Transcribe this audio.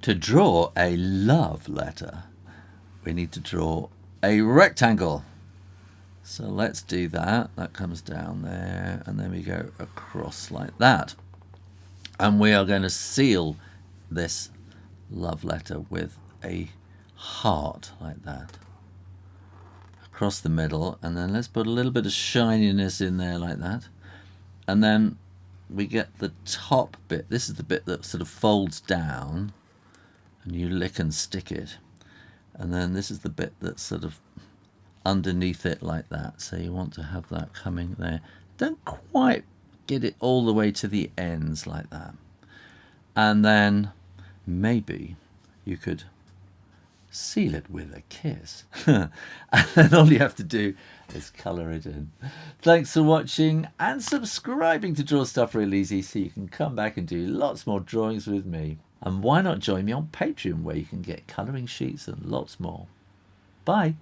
To draw a love letter, we need to draw a rectangle. So let's do that. That comes down there, and then we go across like that. And we are going to seal this love letter with a heart like that across the middle, and then let's put a little bit of shininess in there like that. And then we get the top bit. This is the bit that sort of folds down, and you lick and stick it. And then this is the bit that's sort of underneath it like that. So you want to have that coming there. Don't quite get it all the way to the ends like that. And then maybe you could seal it with a kiss. And then all you have to do is colour it in. Thanks for watching and subscribing to Draw Stuff Real Easy so you can come back and do lots more drawings with me. And why not join me on Patreon, where you can get colouring sheets and lots more. Bye.